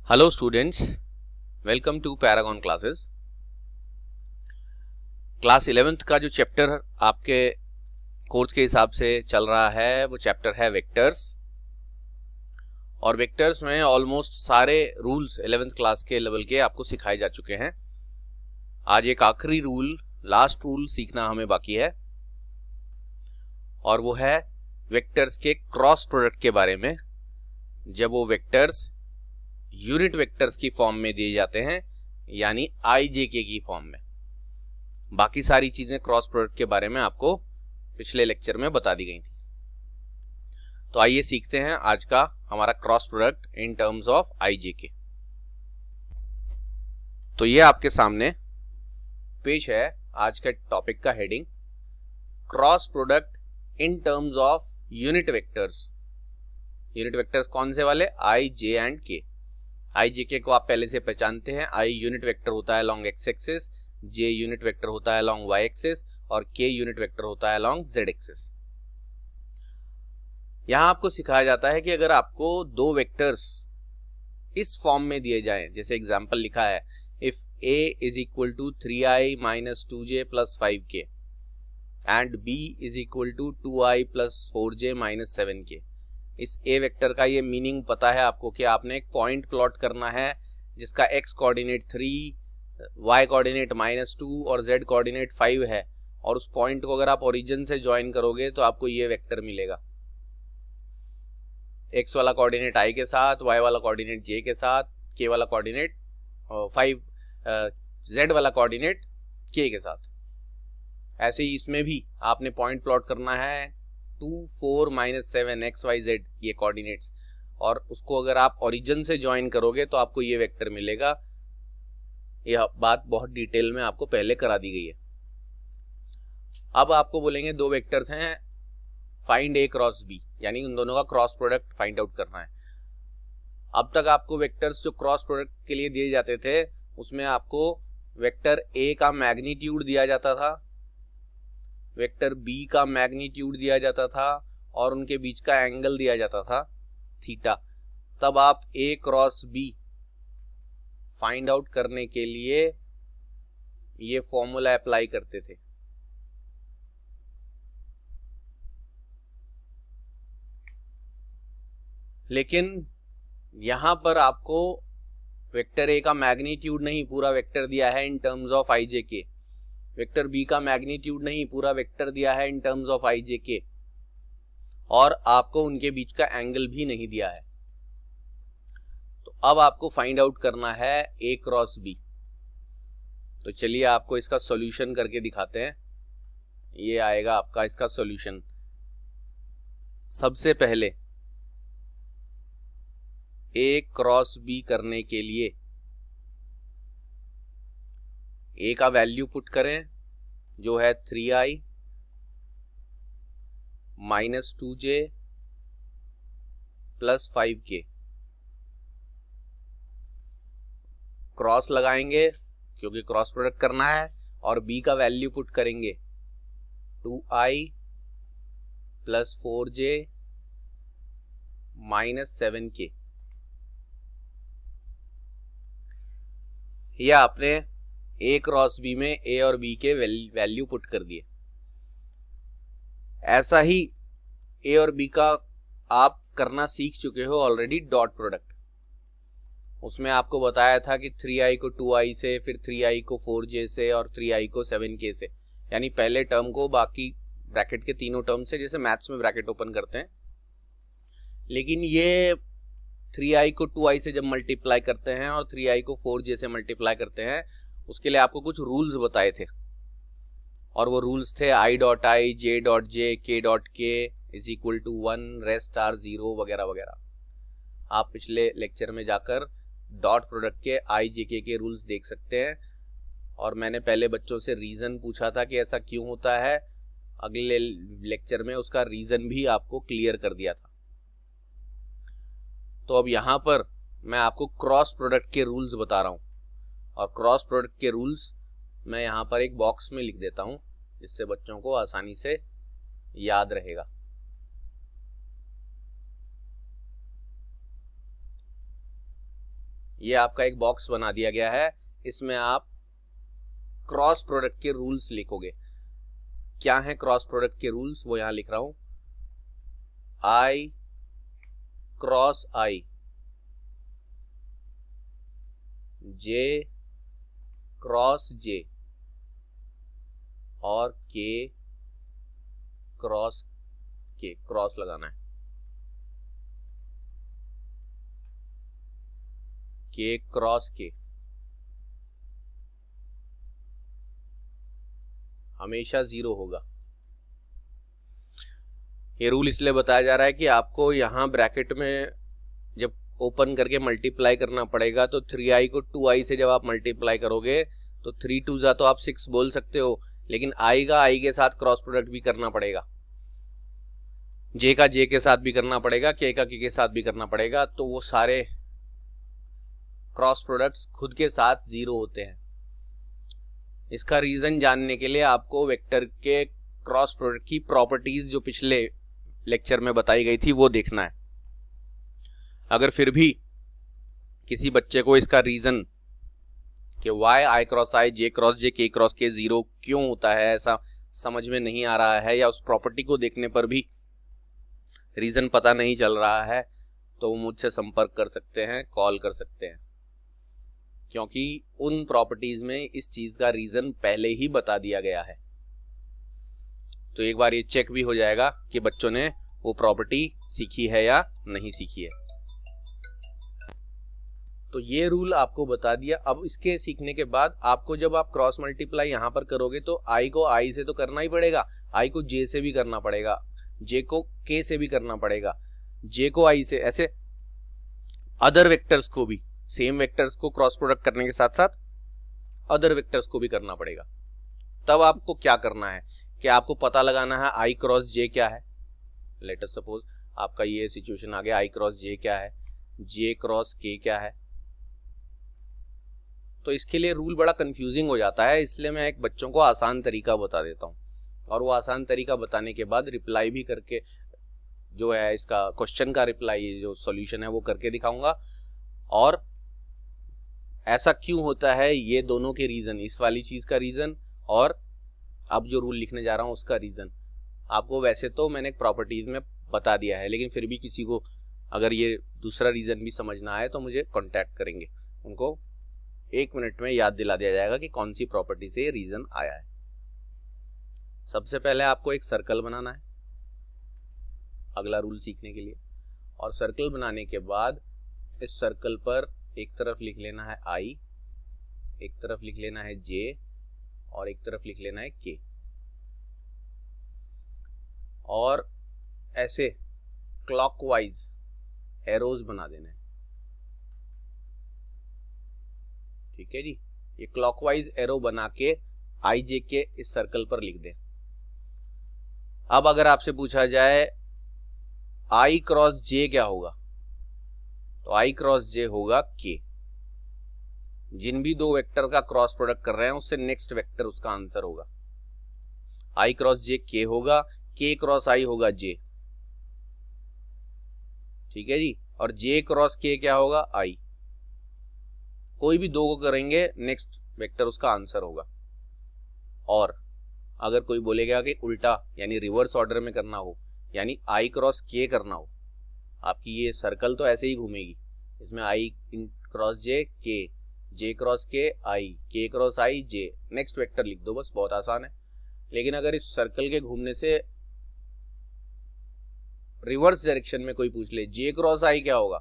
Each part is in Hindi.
Hello students, welcome to Paragon classes. Class 11th का जो चैप्टर आपके कोर्स के हिसाब से चल रहा है वो चैप्टर है वेक्टर्स। और वेक्टर्स में ऑलमोस्ट सारे रूल्स 11th क्लास के लेवल के आपको सिखाए जा चुके हैं। आज एक आखिरी रूल, लास्ट रूल सीखना हमें बाकी है और वो है वेक्टर्स के क्रॉस प्रोडक्ट के बारे में। जब वो वेक्टर्स यूनिट वेक्टर्स की फॉर्म में दिए जाते हैं यानी IJK की फॉर्म में। बाकी सारी चीजें क्रॉस प्रोडक्ट के बारे में आपको पिछले लेक्चर में बता दी गई थी। तो आइए सीखते हैं आज का हमारा cross product in terms of IJK। तो ये आपके सामने पेश है आज के टॉपिक का heading, cross product in terms of unit vectors. Unit vectors कौन से वाले? I, J and K। IJK को आप पहले से पहचानते हैं। I यूनिट वेक्टर होता है along x axis, J unit vector होता है अलोंग y एक्सिस और K यूनिट वेक्टर होता है अलोंग z एक्सिस। यहां आपको सिखाया जाता है कि अगर आपको दो वेक्टर्स इस फॉर्म में दिए जाएं, जैसे एग्जांपल लिखा है, if A is equal to 3i minus 2j plus 5k and B is equal to 2i plus 4j minus 7k। इस ए वेक्टर का ये मीनिंग पता है आपको कि आपने एक पॉइंट प्लॉट करना है जिसका x कोऑर्डिनेट 3, y कोऑर्डिनेट -2 और z कोऑर्डिनेट 5 है, और उस पॉइंट को अगर आप ओरिजिन से ज्वाइन करोगे तो आपको ये वेक्टर मिलेगा। x वाला कोऑर्डिनेट i के साथ, y वाला कोऑर्डिनेट j के साथ, k वाला कोऑर्डिनेट 5, z वाला कोऑर्डिनेट k के साथ। ऐसे ही इसमें भी आपने पॉइंट प्लॉट करना है 2, 4, -7 x, y, z ये कोऑर्डिनेट्स, और उसको अगर आप ओरिजिन से ज्वाइन करोगे तो आपको ये वेक्टर मिलेगा। यह बात बहुत डिटेल में आपको पहले करा दी गई है। अब आपको बोलेंगे दो वेक्टर्स हैं, फाइंड A क्रॉस B, यानी उन दोनों का क्रॉस प्रोडक्ट फाइंड आउट करना है। अब तक आपको वेक्टर्स जो क्रॉस प्रोडक्ट के लिए दिए जाते थे उसमें आपको वेक्टर A का मैग्नीट्यूड दिया जाता था, वेक्टर B का मैग्नीट्यूड दिया जाता था और उनके बीच का एंगल दिया जाता था थीटा। तब आप A cross B find out करने के लिए ये फॉर्मूला अप्लाई करते थे। लेकिन यहां पर आपको वेक्टर A का मैग्नीट्यूड नहीं, पूरा वेक्टर दिया है in terms of IJK। Vector B का मैग्नीट्यूड नहीं, पूरा वेक्टर दिया है इन टर्म्स ऑफ IJK, और आपको उनके बीच का एंगल भी नहीं दिया है। तो अब आपको फाइंड आउट करना है A क्रॉस B। तो चलिए आपको इसका सॉल्यूशन करके दिखाते हैं। ये आएगा आपका इसका सॉल्यूशन। सबसे पहले A क्रॉस B करने के लिए A का वैल्यू पुट करें जो है 3i minus 2j plus 5k। Cross लगाएंगे क्योंकि क्रॉस प्रोडक्ट करना है, और B का वैल्यू पुट करेंगे 2i plus 4j minus 7k। यह आपने A क्रॉस B में A और B के वैल्यू पुट कर दिए। ऐसा ही A और B का आप करना सीख चुके हो ऑलरेडी डॉट प्रोडक्ट। उसमें आपको बताया था कि 3i को 2i से, फिर 3i को 4j से और 3i को 7k से, यानी पहले टर्म को बाकी ब्रैकेट के तीनों टर्म से, जैसे मैथ्स में ब्रैकेट ओपन करते हैं। लेकिन ये 3i को 2i से जब मल्टीप्लाई करते हैं और 3i को 4j से मल्टीप्लाई करते हैं, उसके लिए आपको कुछ रूल्स बताए थे, और वो रूल्स थे i dot i, j dot j, k dot k is equal to 1, rest are 0 वगैरह वगैरह। आप पिछले लेक्चर में जाकर डॉट प्रोडक्ट के IJK के रूल्स देख सकते हैं, और मैंने पहले बच्चों से रीजन पूछा था कि ऐसा क्यों होता है। अगले लेक्चर में उसका रीजन भी आपको क्लियर कर दिया था। तो अब यहां पर मैं आपको क्रॉस प्रोडक्ट के रूल्स बता रहा हूं, और क्रॉस प्रोडक्ट के रूल्स मैं यहां पर एक बॉक्स में लिख देता हूं जिससे बच्चों को आसानी से याद रहेगा। ये आपका एक बॉक्स बना दिया गया है, इसमें आप क्रॉस प्रोडक्ट के रूल्स लिखोगे। क्या है क्रॉस प्रोडक्ट के रूल्स, वो यहां लिख रहा हूं। आई क्रॉस आई, जे क्रॉस जे और के क्रॉस के, क्रॉस लगाना है, के क्रॉस के हमेशा 0 होगा। ये रूल इसलिए बताया जा रहा है कि आपको यहां ब्रैकेट में जब ओपन करके मल्टीप्लाई करना पड़ेगा तो 3i को 2i से जब आप मल्टीप्लाई करोगे तो 3 2 जा तो आप 6 बोल सकते हो, लेकिन i का i के साथ क्रॉस प्रोडक्ट भी करना पड़ेगा, j का j के साथ भी करना पड़ेगा, k का k के साथ भी करना पड़ेगा, तो वो सारे क्रॉस प्रोडक्ट्स खुद के साथ 0 होते हैं। इसका रीजन जानने के लिए आपको वेक्टर के क्रॉस प्रोडक्ट की प्रॉपर्टीज जो पिछले लेक्चर में बताई गई थी वो देखना है। अगर फिर भी किसी बच्चे को इसका रीजन कि वाई आई क्रॉस आई जे क्रॉस जे के क्रॉस के 0 क्यों होता है ऐसा समझ में नहीं आ रहा है, या उस प्रॉपर्टी को देखने पर भी रीजन पता नहीं चल रहा है, तो वो मुझसे संपर्क कर सकते हैं, कॉल कर सकते हैं, क्योंकि उन प्रॉपर्टीज में इस चीज का रीजन पहले ही बता दिया गया है। तो एक बार ये चेक भी हो जाएगा कि बच्चों ने वो प्रॉपर्टी सीखी है या नहीं सीखी है। तो ये रूल आपको बता दिया। अब इसके सीखने के बाद आपको जब आप क्रॉस मल्टीप्लाई यहां पर करोगे तो आई को आई से तो करना ही पड़ेगा, आई को जे से भी करना पड़ेगा, जे को के से भी करना पड़ेगा, जे को आई से, ऐसे अदर वेक्टर्स को भी, सेम वेक्टर्स को क्रॉस प्रोडक्ट करने के साथ साथ अदर वेक्टर्स को भी करना पड़ेगा। तब आपको क्या करना है कि आपको पता लगाना है आई क्रॉस जे क्या है। लेट अस सपोज आपका ये सिचुएशन आ गया, आई क्रॉस जे क्या है, जे क्रॉस के क्या है। तो इसके लिए रूल बड़ा कंफ्यूजिंग हो जाता है, इसलिए मैं एक बच्चों को आसान तरीका बता देता हूँ, और वो आसान तरीका बताने के बाद रिप्लाई भी करके जो है इसका क्वेश्चन का रिप्लाई जो सॉल्यूशन है वो करके दिखाऊंगा, और ऐसा क्यों होता है ये दोनों के रीजन, इस वाली चीज का रीजन और अब जो रूल लिखने जा रहा हूं उसका रीजन आपको वैसे तो मैंने प्रॉपर्टीज में बता दिया है, लेकिन फिर भी किसी को अगर ये दूसरा रीजन भी समझना आए तो मुझे कांटेक्ट करेंगे, उनको 1 मिनट में याद दिला दिया जाएगा कि कौन सी प्रॉपर्टी से ये रीजन आया है। सबसे पहले आपको एक सर्कल बनाना है अगला रूल सीखने के लिए, और सर्कल बनाने के बाद इस सर्कल पर एक तरफ लिख लेना है आई, एक तरफ लिख लेना है जे और एक तरफ लिख लेना है के, और ऐसे क्लॉकवाइज एरोज बना देना है। ठीक है जी, ये क्लॉकवाइज एरो बना के आई जे के इस सर्कल पर लिख दें। अब अगर आपसे पूछा जाए आई क्रॉस जे क्या होगा, तो आई क्रॉस जे होगा के। जिन भी दो वेक्टर का क्रॉस प्रोडक्ट कर रहे हैं उससे नेक्स्ट वेक्टर उसका आंसर होगा। आई क्रॉस जे के होगा, के क्रॉस आई होगा जे। ठीक है जी, और जे क्रॉस के क्या होगा आई। कोई भी दो को करेंगे नेक्स्ट वेक्टर उसका आंसर होगा। और अगर कोई बोलेगा कि उल्टा यानी रिवर्स ऑर्डर में करना हो, यानी आई क्रॉस के करना हो, आपकी ये सर्कल तो ऐसे ही घूमेगी, इसमें आई क्रॉस जे के, जे क्रॉस के आई, के क्रॉस आई जे, नेक्स्ट वेक्टर लिख दो बस, बहुत आसान है। लेकिन अगर इस सर्कल के घूमने से रिवर्स डायरेक्शन में कोई पूछ ले जे क्रॉस आई क्या होगा,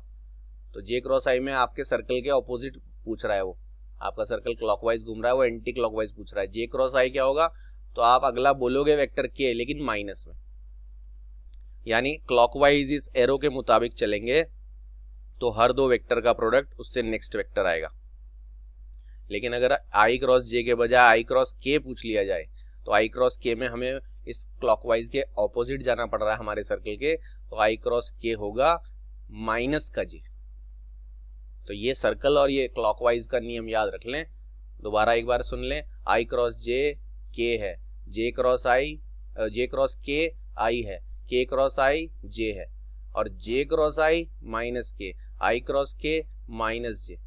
तो जे क्रॉस आई में आपके सर्कल के ऑपोजिट पूछ रहा है, वो आपका सर्कल क्लॉकवाइज घूम रहा है, वो एंटी क्लॉकवाइज पूछ रहा है, जे क्रॉस आई क्या होगा, तो आप अगला बोलोगे वेक्टर के लेकिन माइनस में, यानी क्लॉकवाइज इस एरो के मुताबिक चलेंगे तो हर दो वेक्टर का प्रोडक्ट उससे नेक्स्ट वेक्टर आएगा। लेकिन अगर आई क्रॉस जे के बजाय आई क्रॉस के पूछ लिया जाए तो आई क्रॉस के में हमें इस क्लॉकवाइज के ऑपोजिट जाना पड़ रहा है हमारे सर्कल के, तो आई क्रॉस के होगा माइनस का जे। तो ये सर्कल और ये क्लॉकवाइज का नियम याद रख लें, दोबारा एक बार सुन लें। आई क्रॉस जे के है, जे क्रॉस आई, जे क्रॉस के आई है, के क्रॉस आई जे है, और जे क्रॉस आई माइनस के, आई क्रॉस के माइनस जे।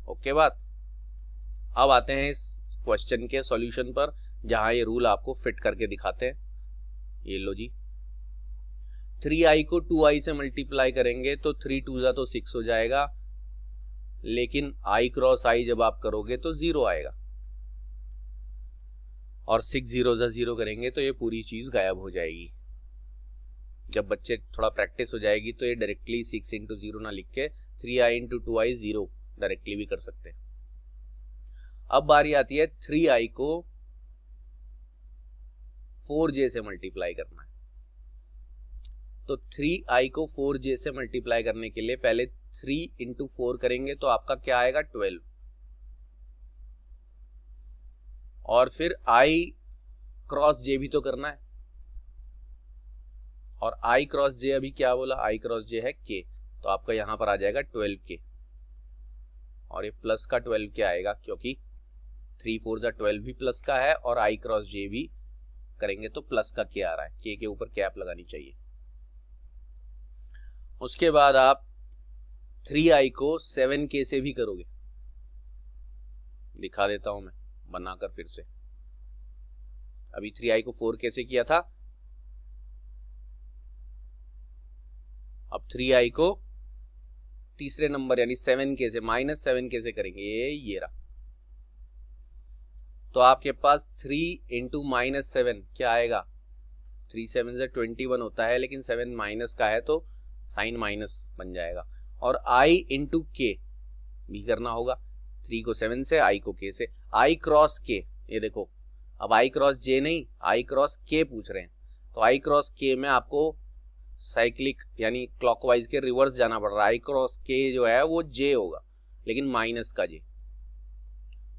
ओके बात। अब आते हैं इस क्वेश्चन के सॉल्यूशन पर, जहां ये रूल आपको फिट करके दिखाते हैं। ये लो जी, 3i को 2i से मल्टीप्लाई करेंगे तो 3 2 तो 6 हो जाएगा, लेकिन i क्रॉस i जब आप करोगे तो 0 आएगा, और 6 0 0 करेंगे तो ये पूरी चीज गायब हो जाएगी। जब बच्चे थोड़ा प्रैक्टिस हो जाएगी तो ये डायरेक्टली 6 इंटू 0 ना लिख के 3i इंटू 2i 0 डायरेक्टली भी कर सकते हैं। अब बारी आती है 3i को 4j से मल्टीप्लाई करना है। तो 3i को 4j से मल्टीप्लाई करने के लिए पहले 3 इंटू 4 करेंगे तो आपका क्या आएगा 12, और फिर i क्रॉस j भी तो करना है, और i क्रॉस j अभी क्या बोला, i क्रॉस j है k, तो आपका यहां पर आ जाएगा 12k, और ये प्लस का 12 क्या आएगा, क्योंकि 3 4 12 भी प्लस का है और i क्रॉस j भी करेंगे तो प्लस का k आ रहा है, k के ऊपर कैप लगानी चाहिए। उसके बाद आप 3i को 7k से भी करोगे, दिखा देता हूं मैं बनाकर फिर से। अभी 3i को 4k से किया था, अब 3i को तीसरे नंबर यानी 7k से -7k से करेंगे, ये रहा। तो आपके पास 3 इंटू -7 क्या आएगा, 3 7 से 21 होता है, लेकिन 7 माइनस का है तो साइन माइनस बन जाएगा, और i इंटू k भी करना होगा, 3 को 7 से, i को k से, i क्रॉस k, ये देखो अब i क्रॉस j नहीं i क्रॉस k पूछ रहे हैं, तो i क्रॉस k में आपको साइक्लिक यानी क्लॉकवाइज के रिवर्स जाना पड़ रहा है। i क्रॉस k जो है वो j होगा, लेकिन माइनस का j,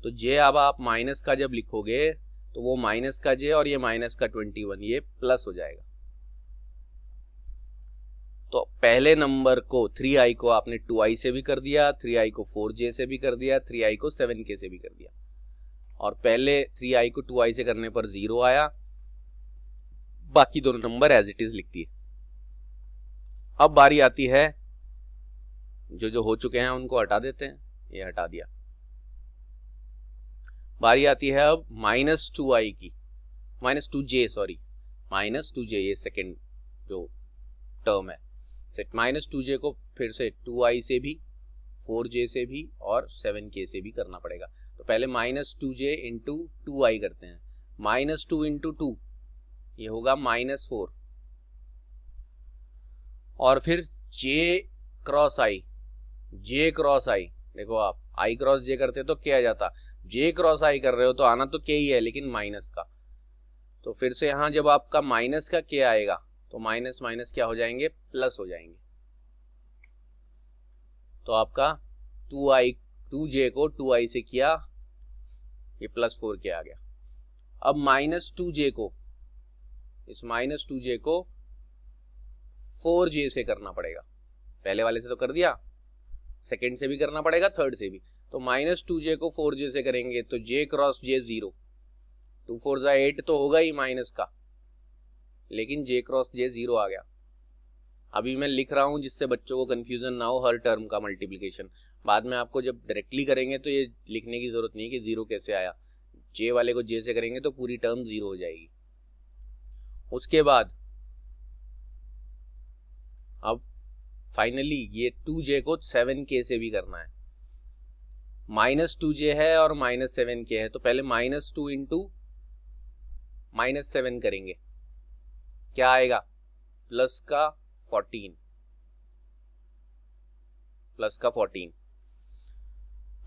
तो j अब आप माइनस का जब लिखोगे तो वो माइनस का j और ये माइनस का 21 ये प्लस हो जाएगा। तो पहले नंबर को 3i को आपने 2i से भी कर दिया, 3i को 4j से भी कर दिया, 3i को 7k से भी कर दिया, और पहले 3i को 2i से करने पर 0 आया, बाकी दोनों नंबर एज इट इज लिख दिए। अब बारी आती है, जो हो चुके हैं उनको हटा देते हैं, ये हटा दिया। बारी आती है अब -2i की, -2j सॉरी, -2j ये सेकंड जो टर्म है, -2j को फिर से 2i से भी, 4j से भी और 7k से भी करना पड़ेगा। तो पहले -2j इंटू 2i करते हैं, -2 इंटू 2 ये होगा -4, और फिर j cross i, j cross i, देखो आप i क्रॉस j करते तो क्या आ जाता, j क्रॉस i कर रहे हो तो आना तो k ही है, लेकिन माइनस का, तो फिर से यहां जब आपका माइनस का k आएगा तो माइनस माइनस क्या हो जाएंगे, प्लस हो जाएंगे। तो आपका 2j को 2i से किया, ये +4k आ गया। अब -2j को, इस -2j को 4j से करना पड़ेगा, पहले वाले से तो कर दिया, सेकंड से भी करना पड़ेगा, थर्ड से भी। तो -2j को 4j से करेंगे तो j क्रॉस j 0, 2 4 8 तो होगा ही माइनस का, लेकिन j क्रॉस j 0 आ गया। अभी मैं लिख रहा हूं जिससे बच्चों को कंफ्यूजन ना हो हर टर्म का मल्टीप्लिकेशन, बाद में आपको जब डायरेक्टली करेंगे तो ये लिखने की जरूरत नहीं कि 0 कैसे आया, j वाले को j से करेंगे तो पूरी टर्म 0 हो जाएगी। उसके बाद अब फाइनली ये 2j को 7k से भी करना है, -2j है और -7k है, तो पहले -2 इंटू -7 करेंगे, क्या आएगा, प्लस का 14,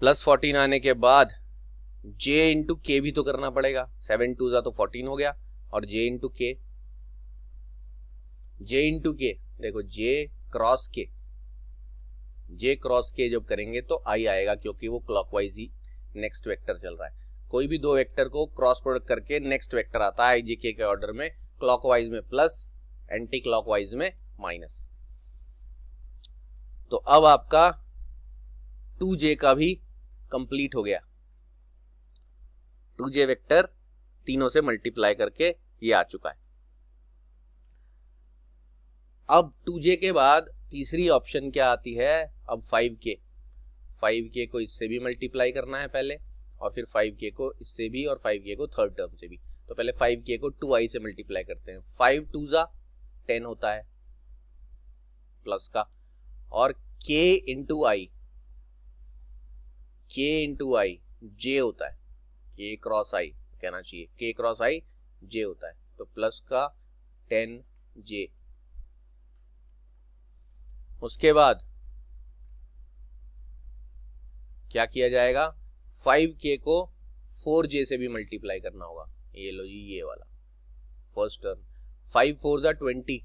प्लस 14 आने के बाद j इंटू के भी तो करना पड़ेगा, 7 2 तो 14 हो गया, और j इंटू के, देखो j क्रॉस के जब करेंगे तो i आएगा, क्योंकि वो क्लॉकवाइज ही नेक्स्ट वेक्टर चल रहा है। कोई भी दो वेक्टर को क्रॉस प्रोडक्ट करके नेक्स्ट वेक्टर आता है ijk के ऑर्डर में, क्लॉकवाइज में प्लस, एंटी क्लॉकवाइज में माइनस। तो अब आपका 2j का भी कंप्लीट हो गया, 2j वेक्टर तीनों से मल्टीप्लाई करके ये आ चुका है। अब 2j के बाद तीसरी ऑप्शन क्या आती है, अब 5k 5k को इससे भी मल्टीप्लाई करना है पहले, और फिर 5k को इससे भी, और 5k को थर्ड टर्म से भी। तो पहले 5k को 2i से मल्टीप्लाई करते हैं। 5 2 जा 10 होता है प्लस का, और k इंटू आई, k इंटू आई j होता है, k क्रॉस आई कहना चाहिए, k क्रॉस आई j होता है, तो प्लस का 10j। उसके बाद क्या किया जाएगा, 5k को 4j से भी मल्टीप्लाई करना होगा। ये लो जी, ये वाला फर्स्ट टर्म, 5 4 जा 20,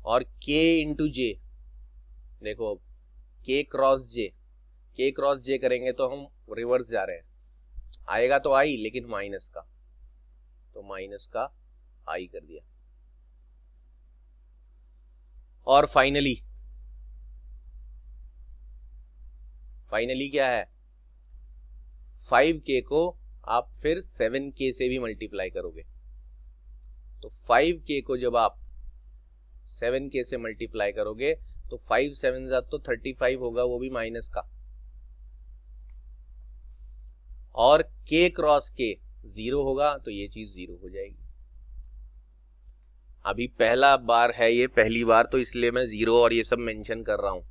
और k इंटू j, देखो k क्रॉस j करेंगे तो हम रिवर्स जा रहे हैं, आएगा तो आई लेकिन माइनस का, तो माइनस का आई कर दिया। और फाइनली क्या है, 5k को आप फिर 7k से भी मल्टीप्लाई करोगे, तो 5k को जब आप 7k से मल्टीप्लाई करोगे तो 5 7 जा तो 35 होगा, वो भी माइनस का, और k क्रॉस k 0 होगा, तो ये चीज 0 हो जाएगी। अभी पहला बार है ये, पहली बार, तो इसलिए मैं 0 और ये सब मेंशन कर रहा हूं,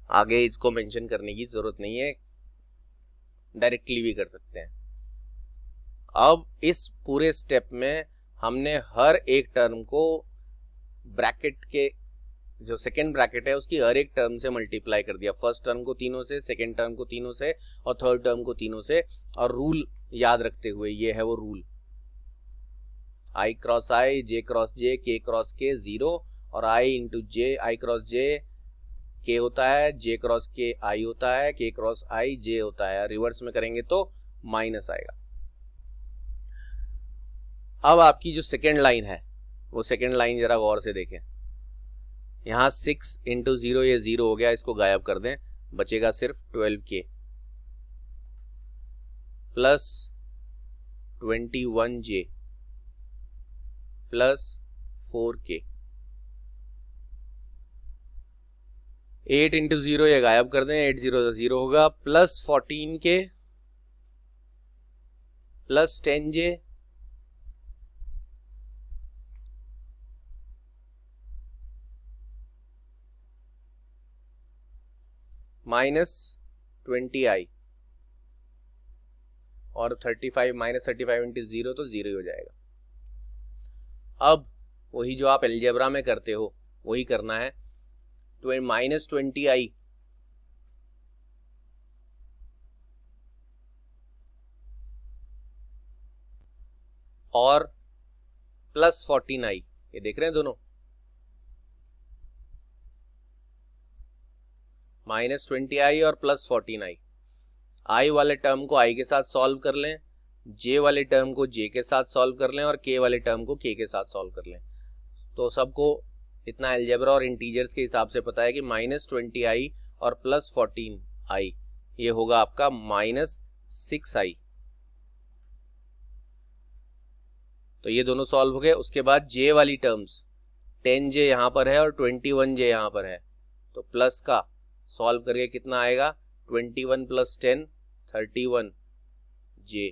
आगे इसको मेंशन करने की जरूरत नहीं है, डायरेक्टली भी कर सकते हैं। अब इस पूरे स्टेप में हमने हर एक टर्म को ब्रैकेट के जो सेकेंड ब्रैकेट है उसकी हर एक टर्म से मल्टीप्लाई कर दिया, फर्स्ट टर्म को तीनों से, सेकेंड टर्म को तीनों से, और थर्ड टर्म को तीनों से, और रूल याद रखते हुए, ये है वो रूल, आई क्रॉस आई, जे क्रॉस जे, के क्रॉस के 0, और आई इंटू जे, आई क्रॉस जे के होता है, जे क्रॉस के आई होता है, के क्रॉस आई जे होता है, रिवर्स में करेंगे तो माइनस आएगा। अब आपकी जो सेकेंड लाइन है, वो सेकेंड लाइन जरा गौर से देखें, यहां 6 इंटू 0, ये 0 हो गया, इसको गायब कर दें, बचेगा सिर्फ 12k plus 21j plus 4k। 8 into 0 ये गायब कर दें, 8 0 0 होगा, plus 14k plus 10j minus 20i, और 35 माइनस 35 इंटू 0 तो 0 ही हो जाएगा। अब वही जो आप अलजेब्रा में करते हो वही करना है, तो माइनस 20i और प्लस 14i, ये देख रहे हैं दोनों, माइनस 20i और प्लस 14i। आई वाले टर्म को आई के साथ सॉल्व कर लें, जे वाले टर्म को जे के साथ सॉल्व कर लें, और के वाले टर्म को के साथ सॉल्व कर लें। तो सबको इतना अलजेब्रा और इंटीजर्स के हिसाब से पता है कि माइनस 20i और प्लस 14i ये होगा आपका माइनस 6i। तो ये दोनों सॉल्व हो गए। उसके बाद जे वाली टर्म्स, 10j यहाँ पर है और 21j यहाँ पर है, तो प्लस का सॉल्व करके कितना आएगा, 21 प्लस 10 31j।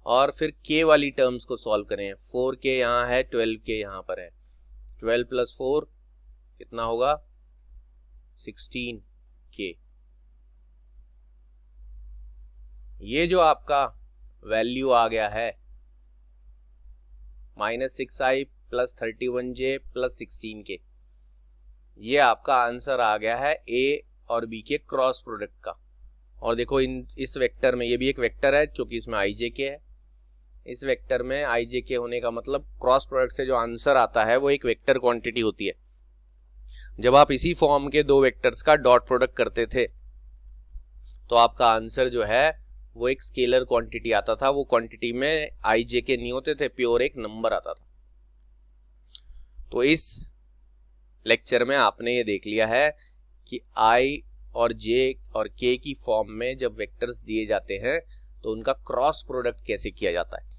और फिर k वाली टर्म्स को सॉल्व करें, 4k यहाँ है, 12k यहाँ पर है, 12 प्लस 4 कितना होगा, 16k। ये जो आपका वैल्यू आ गया है minus 6i plus 31j plus 16k, ये आपका आंसर आ गया है a और b के क्रॉस प्रोडक्ट का। और देखो इस वेक्टर में, ये भी एक वेक्टर है क्योंकि इसमें ijk है, इस वेक्टर में ijk होने का मतलब क्रॉस प्रोडक्ट से जो आंसर आता है वो एक वेक्टर क्वांटिटी होती है। जब आप इसी फॉर्म के दो वेक्टर्स का डॉट प्रोडक्ट करते थे तो आपका आंसर जो है वो एक स्केलर क्वांटिटी आता था, वो क्वांटिटी में ijk नहीं होते थे, प्योर एक नंबर आता था। तो इस लेक्चर में आपने ये देख लिया है कि i और j और k की फॉर्म में जब वेक्टर्स दिए जाते हैं तो उनका क्रॉस प्रोडक्ट कैसे किया जाता है।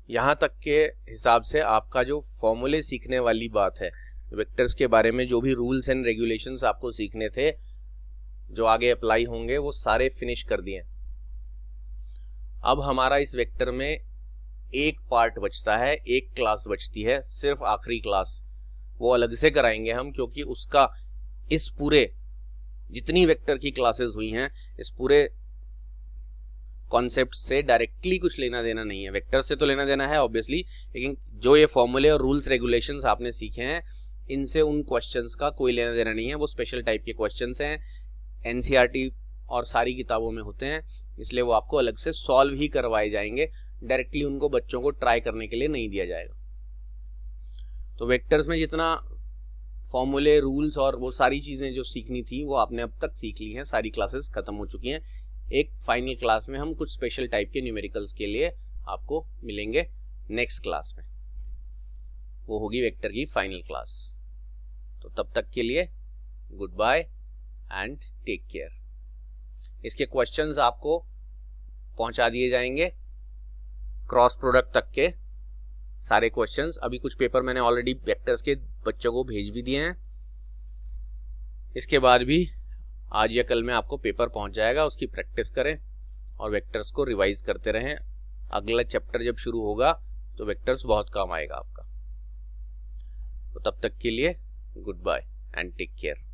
यहां तक के हिसाब से आपका जो फॉर्मूले सीखने वाली बात है वेक्टर्स के बारे में जो भी रूल्स एंड रेगुलेशंस आपको सीखने थे, जो आगे अप्लाई होंगे, वो सारे फिनिश कर दिए। अब हमारा इस वेक्टर में एक पार्ट बचता है, एक क्लास बचती है, सिर्फ आखिरी क्लास, वो अलग से कराएंगे हम, क्योंकि उसका इस पूरे जितनी वेक्टर की क्लासेस हुई हैं, इस पूरे कॉन्सेप्ट से डायरेक्टली कुछ लेना देना नहीं है। वेक्टर से तो लेना देना है ऑब्वियसली, लेकिन जो ये फॉर्मूले और रूल्स रेगुलेशंस आपने सीखे हैं, इनसे उन क्वेश्चंस का कोई लेना देना नहीं है। वो स्पेशल टाइप के क्वेश्चंस हैं, एनसीईआरटी और सारी किताबों में होते हैं, इसलिए वो आपको अलग से सॉल्व ही करवाए जाएंगे, डायरेक्टली उनको बच्चों को ट्राई करने के लिए नहीं दिया जाएगा। तो वेक्टर्स में जितना फॉर्मूले, रूल्स और वो सारी चीज़ें जो सीखनी थी वो आपने अब तक सीख ली हैं, सारी क्लासेस खत्म हो चुकी हैं। एक फाइनल क्लास में हम कुछ स्पेशल टाइप के न्यूमेरिकल्स के लिए आपको मिलेंगे नेक्स्ट क्लास में, वो होगी वेक्टर की फाइनल क्लास। तो तब तक के लिए good bye and take care. इसके क्वेश्चंस आपको पहुंचा दिए जाएंगे क्रॉस प्रोडक्ट तक के सारे क्वेश्चंस। अभी कुछ पेपर मैंने ऑलरेडी वेक्टर्स के बच्चों को भेज भी दिए हैं, इसके बाद भी आज या कल में आपको पेपर पहुंच जाएगा, उसकी प्रैक्टिस करें और वेक्टर्स को रिवाइज करते रहें। अगला चैप्टर जब शुरू होगा तो वेक्टर्स बहुत काम आएगा आपका। तो तब तक के लिए good bye and take care.